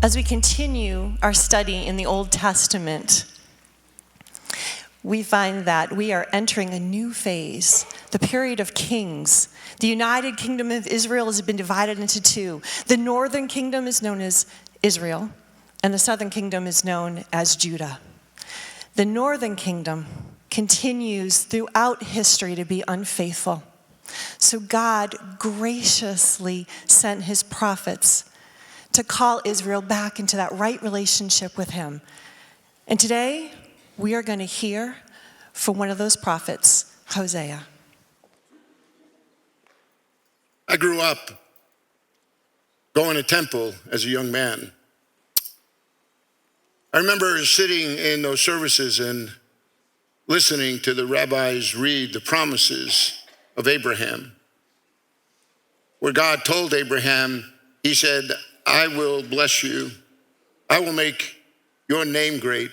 As we continue our study in the Old Testament, we find that we are entering a new phase, the period of kings. The United Kingdom of Israel has been divided into two. The northern kingdom is known as Israel, and the southern kingdom is known as Judah. The northern kingdom continues throughout history to be unfaithful. So God graciously sent his prophets to call Israel back into that right relationship with him. And today, we are going to hear from one of those prophets, Hosea. I grew up going to temple as a young man. I remember sitting in those services and listening to the rabbis read the promises of Abraham, where God told Abraham, he said, I will bless you. I will make your name great.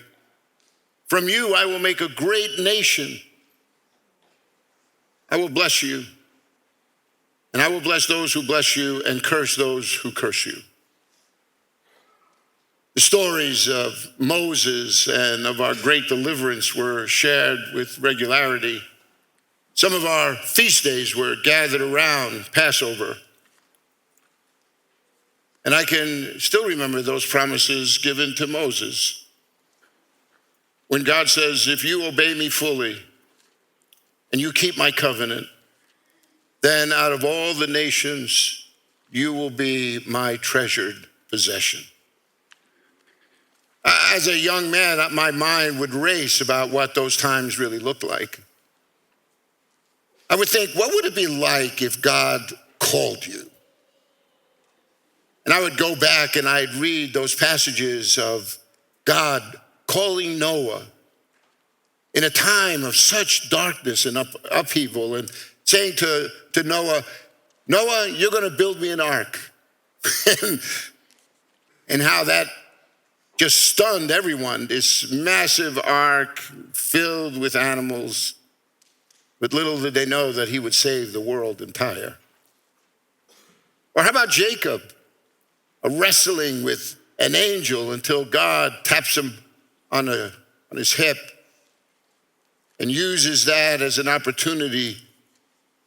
From you, I will make a great nation. I will bless you. And I will bless those who bless you and curse those who curse you. The stories of Moses and of our great deliverance were shared with regularity. Some of our feast days were gathered around Passover. And I can still remember those promises given to Moses. When God says, if you obey me fully and you keep my covenant, then out of all the nations, you will be my treasured possession. As a young man, my mind would race about what those times really looked like. I would think, what would it be like if God called you? And I would go back and I'd read those passages of God calling Noah in a time of such darkness and upheaval and saying to Noah, Noah, you're going to build me an ark. and how that just stunned everyone, this massive ark filled with animals. But little did they know that he would save the world entire. Or how about Jacob? Wrestling with an angel until God taps him on his hip and uses that as an opportunity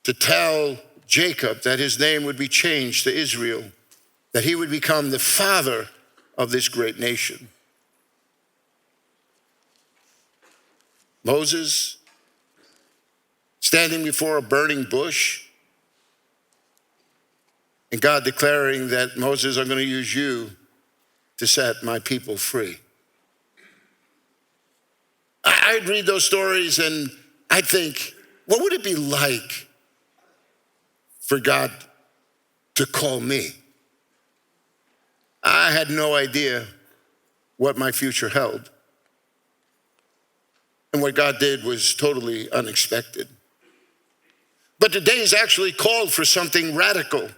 to tell Jacob that his name would be changed to Israel, that he would become the father of this great nation. Moses standing before a burning bush, and God declaring that, Moses, I'm going to use you to set my people free. I'd read those stories and I'd think, what would it be like for God to call me? I had no idea what my future held. And what God did was totally unexpected. But the days actually called for something radical.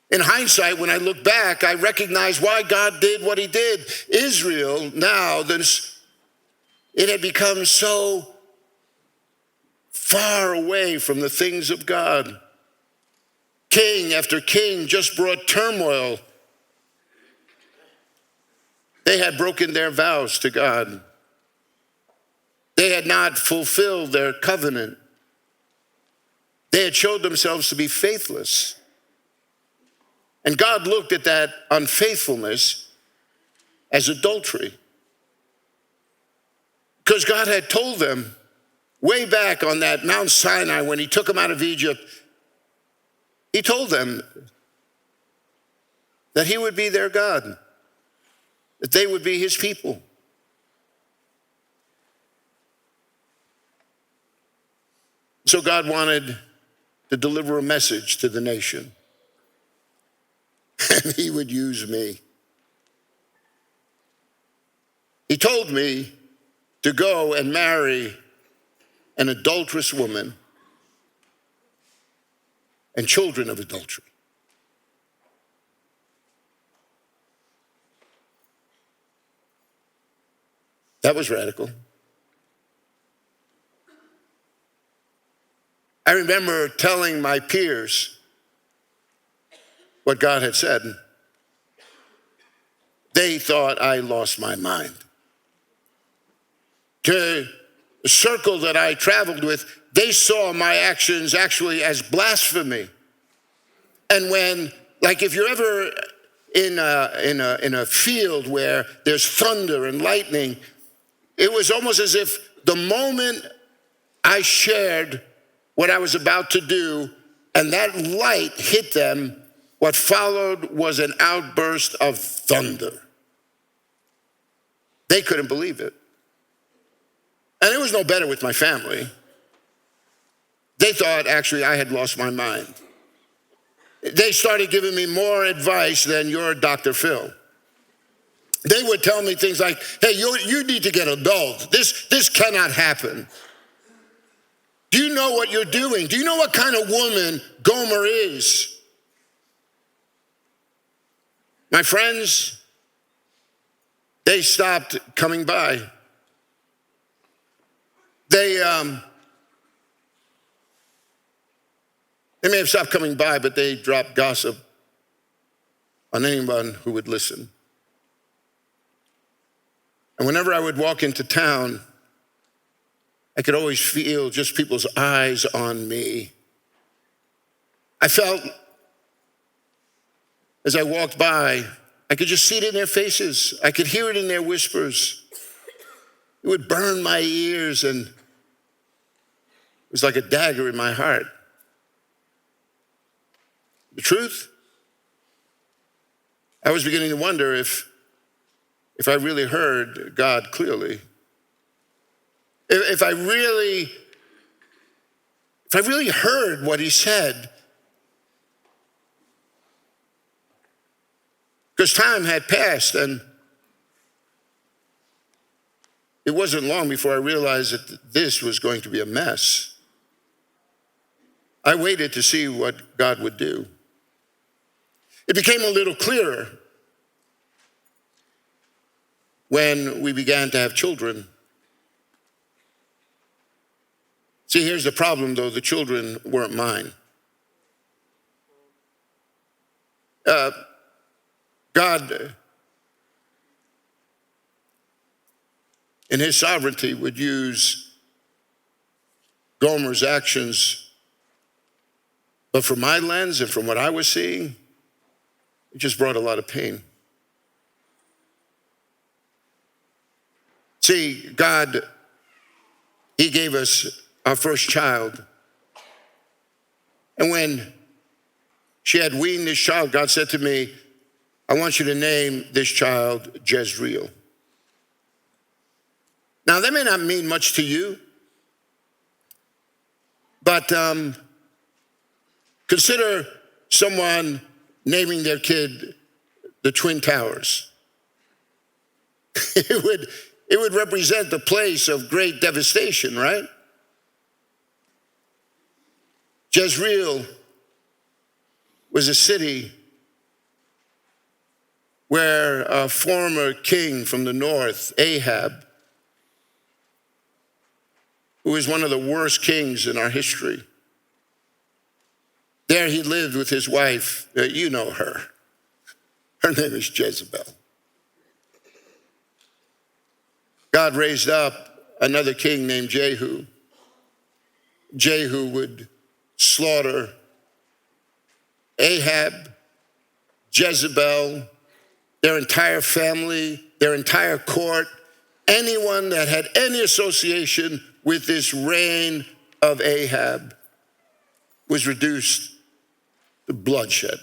In hindsight, when I look back, I recognize why God did what he did. Israel now, it had become so far away from the things of God. King after king just brought turmoil. They had broken their vows to God. They had not fulfilled their covenant. They had showed themselves to be faithless. And God looked at that unfaithfulness as adultery. Because God had told them way back on that Mount Sinai when he took them out of Egypt, he told them that he would be their God, that they would be his people. So God wanted to deliver a message to the nation. And he would use me. He told me to go and marry an adulterous woman and children of adultery. That was radical. I remember telling my peers what God had said. they thought I lost my mind. To the circle that I traveled with, they saw my actions actually as blasphemy. And when, like if you're ever in a field where there's thunder and lightning, it was almost as if the moment I shared what I was about to do and that light hit them, what followed was an outburst of thunder. They couldn't believe it. And it was no better with my family. They thought actually I had lost my mind. They started giving me more advice than your Dr. Phil. They would tell me things like, hey, you need to get adult. This cannot happen. Do you know what you're doing? Do you know what kind of woman Gomer is? My friends, they stopped coming by. They may have stopped coming by, but they dropped gossip on anyone who would listen. And whenever I would walk into town, I could always feel just people's eyes on me. I felt, as I walked by, I could just see it in their faces. I could hear it in their whispers. It would burn my ears, and it was like a dagger in my heart. The truth, I was beginning to wonder if I really heard God clearly. If I really heard what he said. Because time had passed, and it wasn't long before I realized that this was going to be a mess. I waited to see what God would do. It became a little clearer when we began to have children. See, here's the problem, though. The children weren't mine. God, in his sovereignty, would use Gomer's actions, but from my lens and from what I was seeing, it just brought a lot of pain. See, God, he gave us our first child. And when she had weaned this child, God said to me, I want you to name this child Jezreel. Now, that may not mean much to you, but consider someone naming their kid the Twin Towers. It would represent the place of great devastation, right? Jezreel was a city where a former king from the north, Ahab, who was one of the worst kings in our history. There he lived with his wife, you know her. Her name is Jezebel. God raised up another king named Jehu. Jehu would slaughter Ahab, Jezebel, their entire family, their entire court, anyone that had any association with this reign of Ahab was reduced to bloodshed.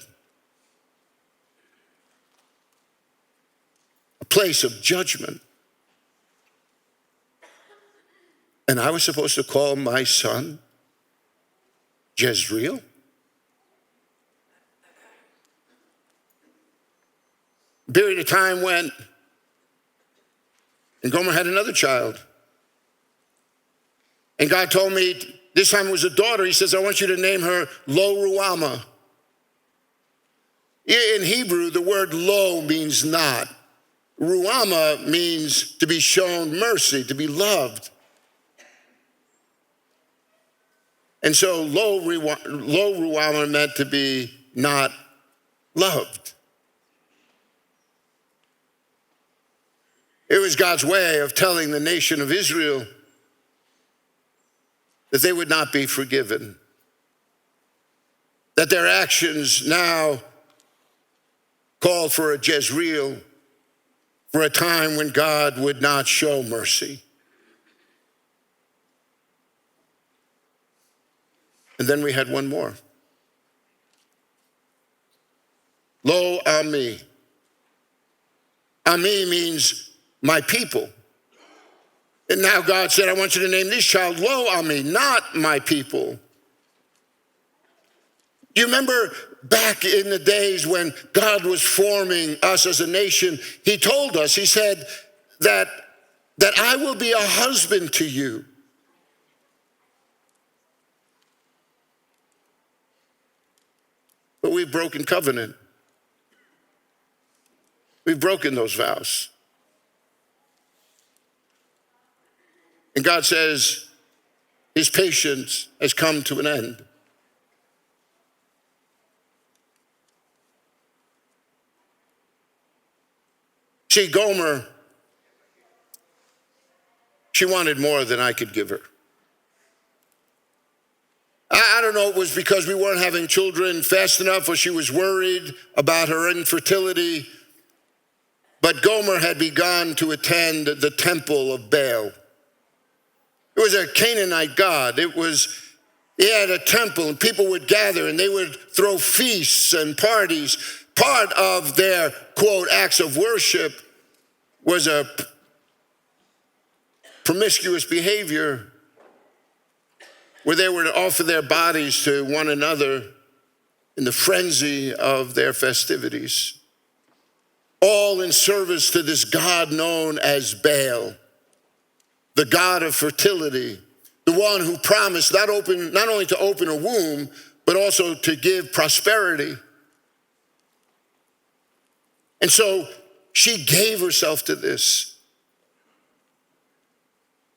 A place of judgment. And I was supposed to call my son Jezreel? A period of time went, and Gomer had another child. And God told me, this time it was a daughter, he says, I want you to name her Lo Ruhamah. In Hebrew, the word lo means not. Ruhamah means to be shown mercy, to be loved. And so Lo Ruhamah meant to be not loved. It was God's way of telling the nation of Israel that they would not be forgiven, that their actions now called for a Jezreel, for a time when God would not show mercy. And then we had one more. Lo Ami. Ami means my people. And now God said, I want you to name this child Lo Ami, not my people. Do you remember back in the days when God was forming us as a nation, he told us, he said that I will be a husband to you. But we've broken covenant. We've broken those vows. And God says his patience has come to an end. See, Gomer, she wanted more than I could give her. I don't know, it was because we weren't having children fast enough or she was worried about her infertility. But Gomer had begun to attend the temple of Baal. It was a Canaanite god. He had a temple and people would gather and they would throw feasts and parties. Part of their, quote, acts of worship was a promiscuous behavior where they were to offer their bodies to one another in the frenzy of their festivities, all in service to this god known as Baal, the god of fertility, the one who promised not only to open a womb, but also to give prosperity. And so she gave herself to this.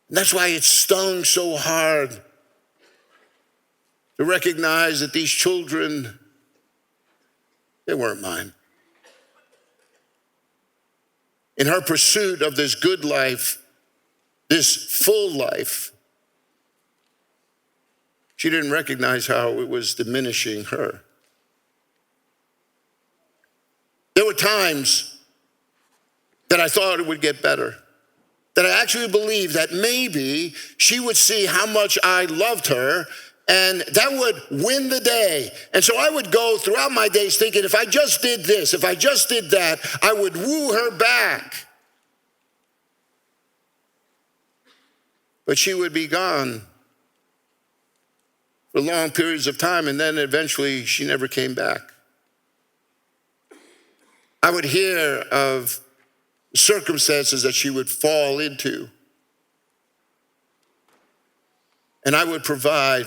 And that's why it stung so hard to recognize that these children, they weren't mine. In her pursuit of this good life, this full life, she didn't recognize how it was diminishing her. There were times that I thought it would get better, that I actually believed that maybe she would see how much I loved her and that would win the day. And so I would go throughout my days thinking, if I just did this, if I just did that, I would woo her back. But she would be gone for long periods of time, and then eventually she never came back. I would hear of circumstances that she would fall into, and I would provide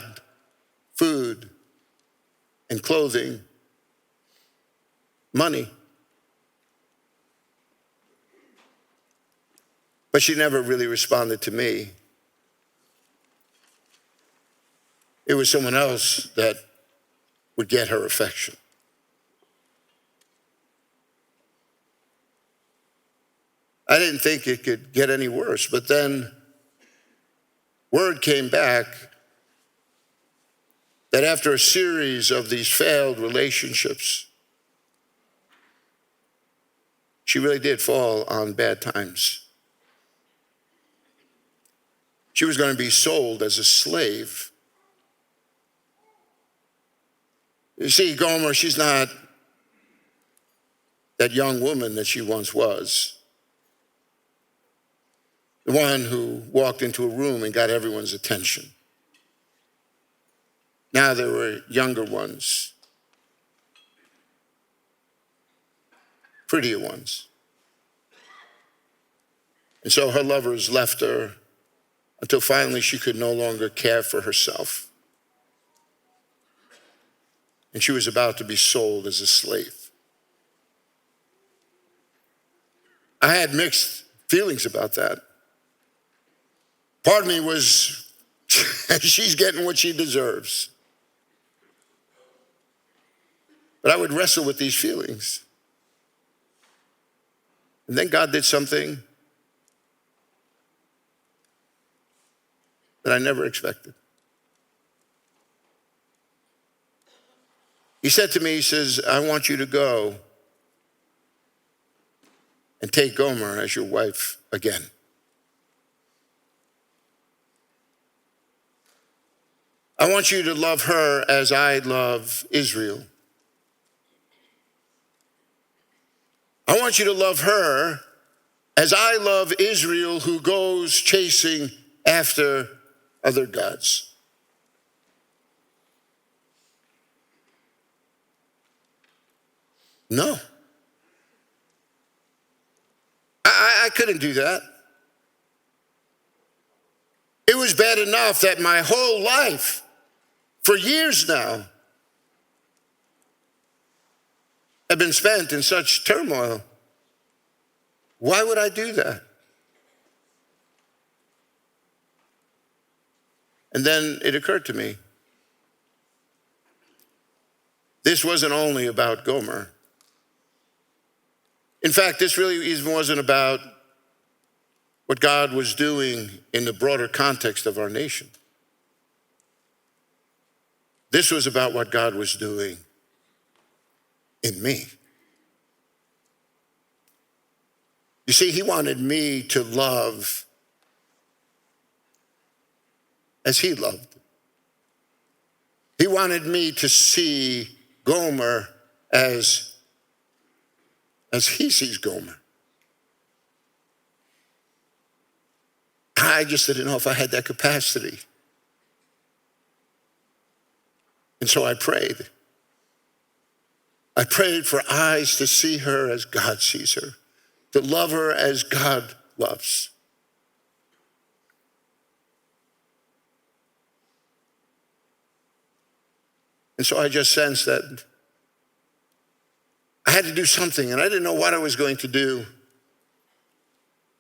food and clothing, money. But she never really responded to me. It was someone else that would get her affection. I didn't think it could get any worse, but then word came back that after a series of these failed relationships, she really did fall on bad times. She was going to be sold as a slave. You see, Gomer, she's not that young woman that she once was. The one who walked into a room and got everyone's attention. Now there were younger ones, prettier ones. And so her lovers left her until finally she could no longer care for herself. And she was about to be sold as a slave. I had mixed feelings about that. Part of me was, she's getting what she deserves. But I would wrestle with these feelings. And then God did something that I never expected. He said to me, he says, I want you to go and take Gomer as your wife again. I want you to love her as I love Israel. I want you to love her as I love Israel, who goes chasing after other gods. No. I couldn't do that. It was bad enough that my whole life, for years now, had been spent in such turmoil. Why would I do that? And then it occurred to me, this wasn't only about Gomer. In fact, this really even wasn't about what God was doing in the broader context of our nation. This was about what God was doing in me. You see, he wanted me to love as he loved. He wanted me to see Gomer as he sees Gomer. I just didn't know if I had that capacity. And so I prayed. I prayed for eyes to see her as God sees her, to love her as God loves. And so I just sensed that I had to do something, and I didn't know what I was going to do.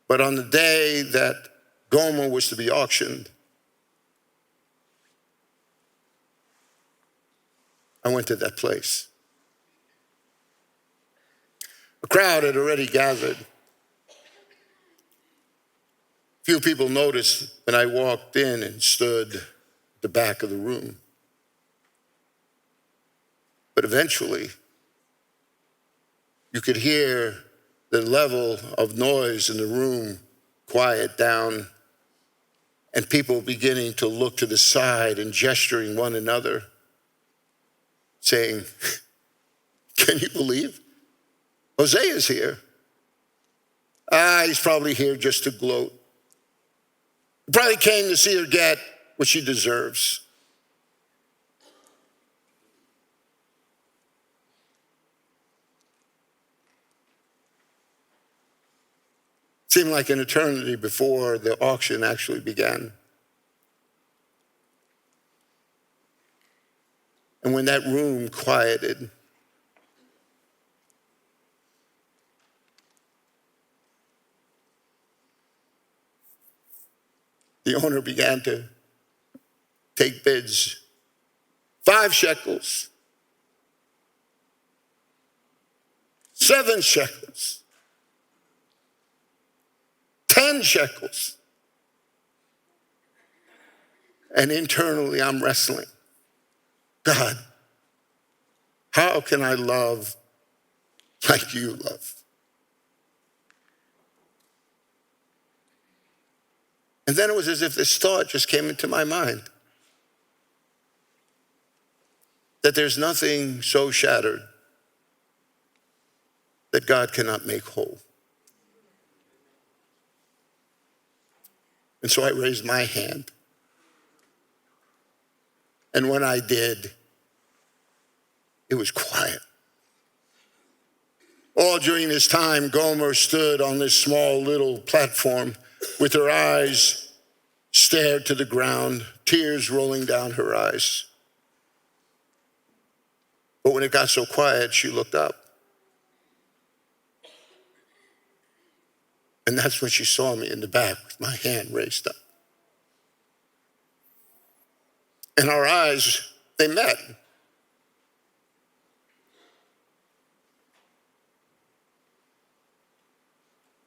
But on the day that Gomer was to be auctioned, I went to that place. A crowd had already gathered. Few people noticed when I walked in and stood at the back of the room. But eventually, you could hear the level of noise in the room quiet down, and people beginning to look to the side and gesturing one another, saying, can you believe? Hosea's here. He's probably here just to gloat. He probably came to see her get what she deserves. Seemed like an eternity before the auction actually began. And when that room quieted, the owner began to take bids. 5 shekels, 7 shekels, 10 shekels. And internally, I'm wrestling. God, how can I love like you love? And then it was as if this thought just came into my mind, that there's nothing so shattered that God cannot make whole. And so I raised my hand. And when I did, it was quiet. All during this time, Gomer stood on this small little platform with her eyes stared to the ground, tears rolling down her eyes. But when it got so quiet, she looked up. And that's when she saw me in the back with my hand raised up. And our eyes, they met.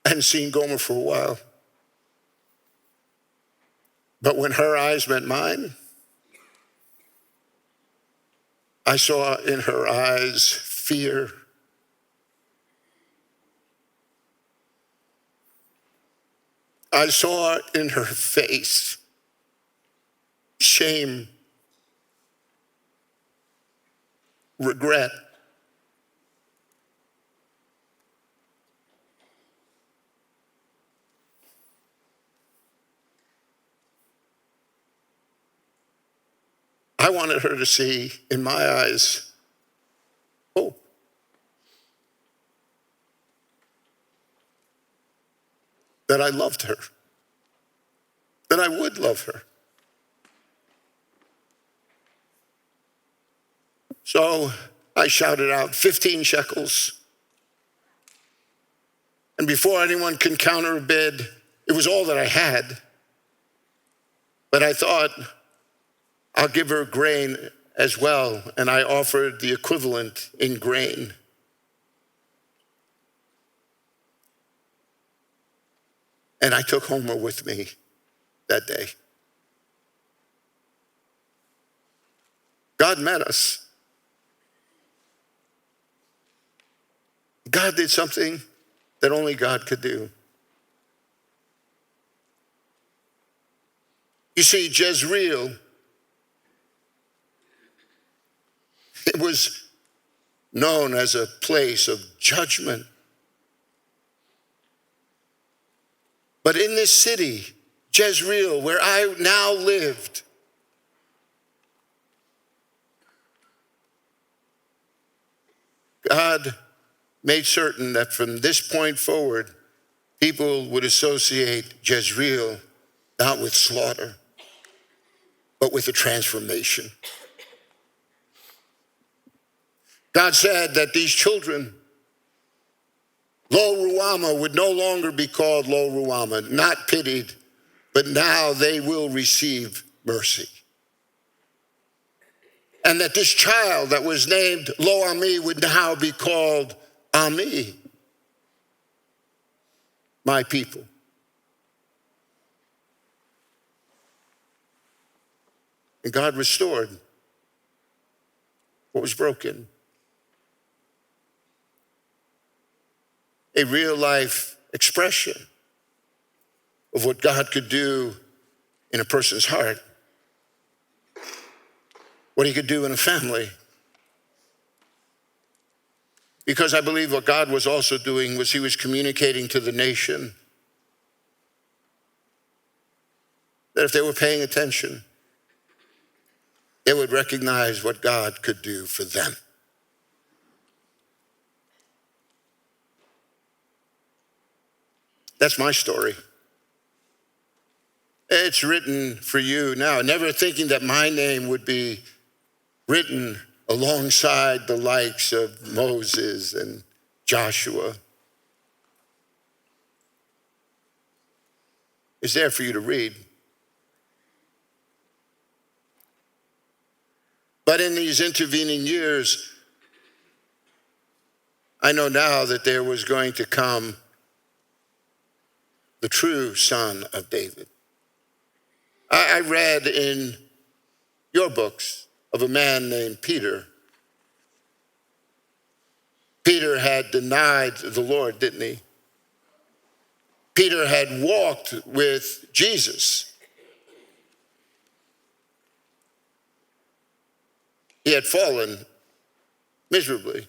I hadn't seen Gomer for a while. But when her eyes met mine, I saw in her eyes fear. I saw in her face shame, regret. I wanted her to see in my eyes hope. That I loved her. That I would love her. So I shouted out, 15 shekels. And before anyone can counter a bid, it was all that I had. But I thought, I'll give her grain as well. And I offered the equivalent in grain. And I took Homer with me that day. God met us. God did something that only God could do. You see, Jezreel, it was known as a place of judgment. But in this city, Jezreel, where I now lived, God made certain that from this point forward, people would associate Jezreel not with slaughter, but with a transformation. God said that these children, Lo Ruhamah, would no longer be called Lo Ruhamah, not pitied, but now they will receive mercy. And that this child that was named Lo Ami would now be called Ami, my people. And God restored what was broken. A real life expression of what God could do in a person's heart, what he could do in a family. Because I believe what God was also doing was he was communicating to the nation that if they were paying attention, they would recognize what God could do for them. That's my story. It's written for you now, never thinking that my name would be written alongside the likes of Moses and Joshua. It's there for you to read. But in these intervening years, I know now that there was going to come the true son of David. I read in your books of a man named Peter. Peter had denied the Lord, didn't he? Peter had walked with Jesus. He had fallen miserably.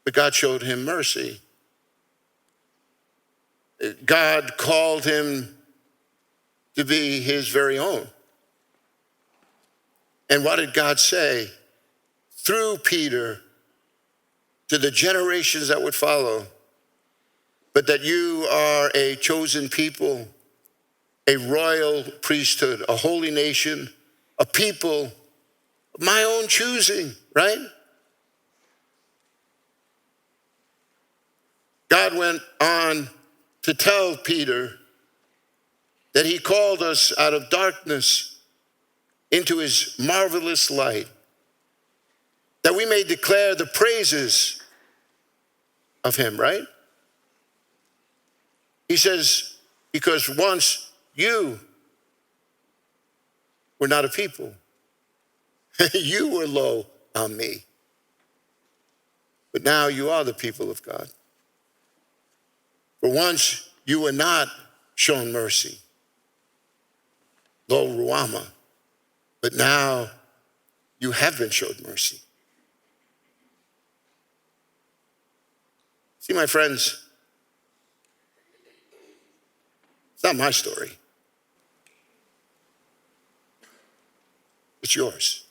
But God showed him mercy. God called him to be his very own. And what did God say? Through Peter to the generations that would follow, but that you are a chosen people, a royal priesthood, a holy nation, a people of my own choosing, right? God went on to tell Peter that he called us out of darkness into his marvelous light, that we may declare the praises of him, right? He says, because once You were not a people. You were low on me. But now you are the people of God. For once you were not shown mercy, lo ruama, but now you have been showed mercy. See, my friends, it's not my story. It's yours.